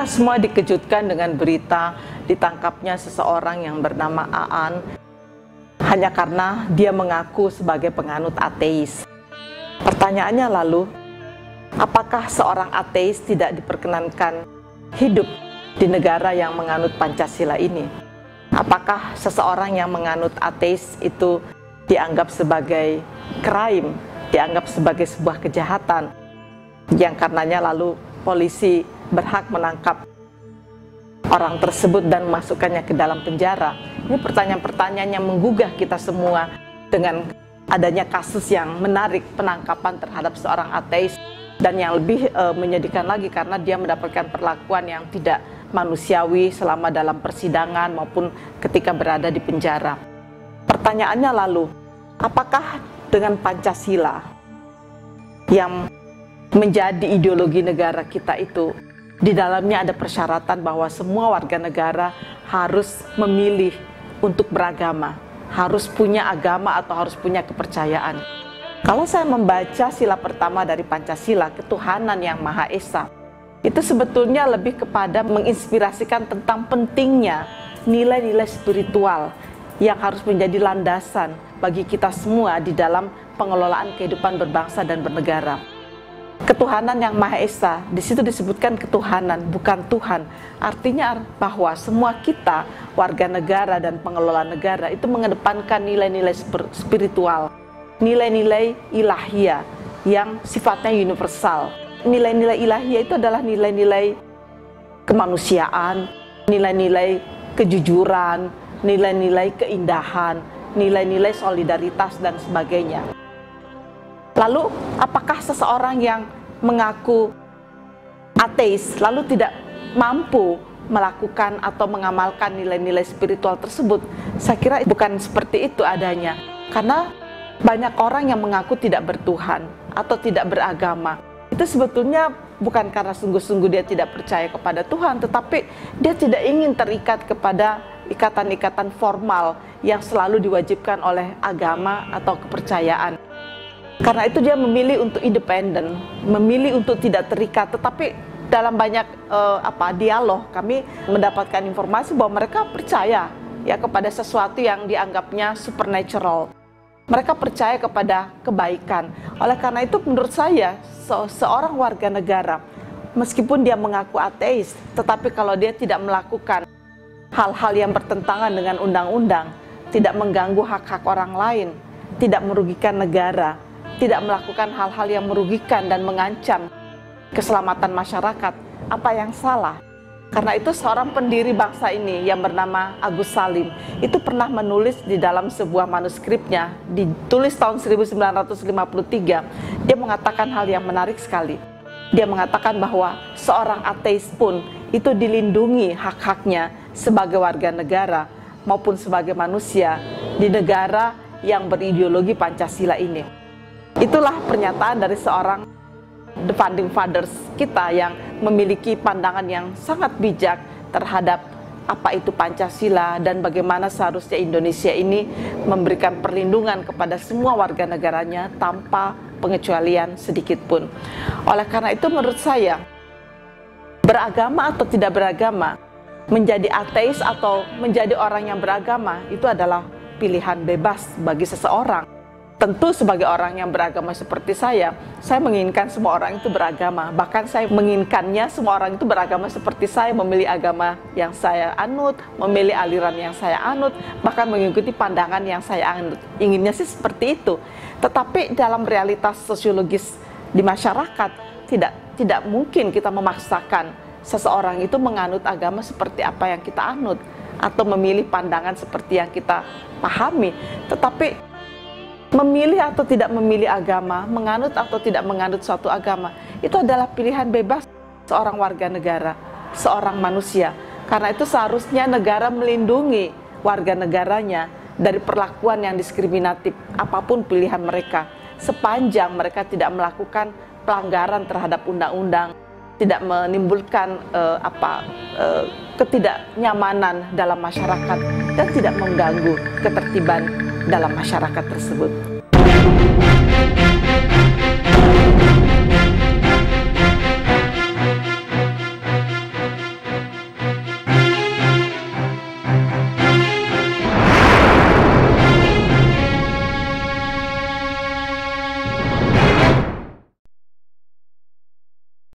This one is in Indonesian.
Kita semua dikejutkan dengan berita ditangkapnya seseorang yang bernama Aan hanya karena dia mengaku sebagai penganut ateis. Pertanyaannya lalu, apakah seorang ateis tidak diperkenankan hidup di negara yang menganut Pancasila ini? Apakah seseorang yang menganut ateis itu dianggap sebagai crime, dianggap sebagai sebuah kejahatan, yang karenanya lalu polisi berhak menangkap orang tersebut dan memasukkannya ke dalam penjara? Ini pertanyaan-pertanyaan yang menggugah kita semua dengan adanya kasus yang menarik penangkapan terhadap seorang ateis, dan yang lebih menyedihkan lagi karena dia mendapatkan perlakuan yang tidak manusiawi selama dalam persidangan maupun ketika berada di penjara. Pertanyaannya lalu, apakah dengan Pancasila yang menjadi ideologi negara kita itu, di dalamnya ada persyaratan bahwa semua warga negara harus memilih untuk beragama, harus punya agama atau harus punya kepercayaan? Kalau saya membaca sila pertama dari Pancasila, ketuhanan yang Maha Esa, itu sebetulnya lebih kepada menginspirasikan tentang pentingnya nilai-nilai spiritual yang harus menjadi landasan bagi kita semua di dalam pengelolaan kehidupan berbangsa dan bernegara. Ketuhanan yang Maha Esa, di situ disebutkan ketuhanan, bukan Tuhan. Artinya bahwa semua kita, warga negara dan pengelola negara, itu mengedepankan nilai-nilai spiritual, nilai-nilai ilahiyah yang sifatnya universal. Nilai-nilai ilahiyah itu adalah nilai-nilai kemanusiaan, nilai-nilai kejujuran, nilai-nilai keindahan, nilai-nilai solidaritas, dan sebagainya. Lalu, apakah seseorang yang mengaku ateis lalu tidak mampu melakukan atau mengamalkan nilai-nilai spiritual tersebut? Saya kira bukan seperti itu adanya. Karena banyak orang yang mengaku tidak bertuhan atau tidak beragama. Itu sebetulnya bukan karena sungguh-sungguh dia tidak percaya kepada Tuhan, tetapi dia tidak ingin terikat kepada ikatan-ikatan formal yang selalu diwajibkan oleh agama atau kepercayaan. Karena itu dia memilih untuk independen, memilih untuk tidak terikat. Tetapi dalam banyak dialog kami mendapatkan informasi bahwa mereka percaya ya kepada sesuatu yang dianggapnya supernatural. Mereka percaya kepada kebaikan. Oleh karena itu menurut saya seorang warga negara, meskipun dia mengaku ateis, tetapi kalau dia tidak melakukan hal-hal yang bertentangan dengan undang-undang, tidak mengganggu hak-hak orang lain, tidak merugikan negara, tidak melakukan hal-hal yang merugikan dan mengancam keselamatan masyarakat, apa yang salah? Karena itu seorang pendiri bangsa ini yang bernama Agus Salim itu pernah menulis di dalam sebuah manuskripnya, ditulis tahun 1953, dia mengatakan hal yang menarik sekali. Dia mengatakan bahwa seorang ateis pun itu dilindungi hak-haknya sebagai warga negara maupun sebagai manusia di negara yang berideologi Pancasila ini. Itulah pernyataan dari seorang the founding fathers kita yang memiliki pandangan yang sangat bijak terhadap apa itu Pancasila dan bagaimana seharusnya Indonesia ini memberikan perlindungan kepada semua warga negaranya tanpa pengecualian sedikit pun. Oleh karena itu menurut saya, beragama atau tidak beragama, menjadi ateis atau menjadi orang yang beragama, itu adalah pilihan bebas bagi seseorang. Tentu sebagai orang yang beragama seperti saya menginginkan semua orang itu beragama. Bahkan saya menginginkannya semua orang itu beragama seperti saya, memilih agama yang saya anut, memilih aliran yang saya anut, bahkan mengikuti pandangan yang saya anut. Inginnya sih seperti itu. Tetapi dalam realitas sosiologis di masyarakat, tidak mungkin kita memaksakan seseorang itu menganut agama seperti apa yang kita anut, atau memilih pandangan seperti yang kita pahami. Tetapi memilih atau tidak memilih agama, menganut atau tidak menganut suatu agama, itu adalah pilihan bebas seorang warga negara, seorang manusia. Karena itu seharusnya negara melindungi warga negaranya dari perlakuan yang diskriminatif apapun pilihan mereka, sepanjang mereka tidak melakukan pelanggaran terhadap undang-undang, tidak menimbulkan ketidaknyamanan dalam masyarakat, dan tidak mengganggu ketertiban dalam masyarakat tersebut.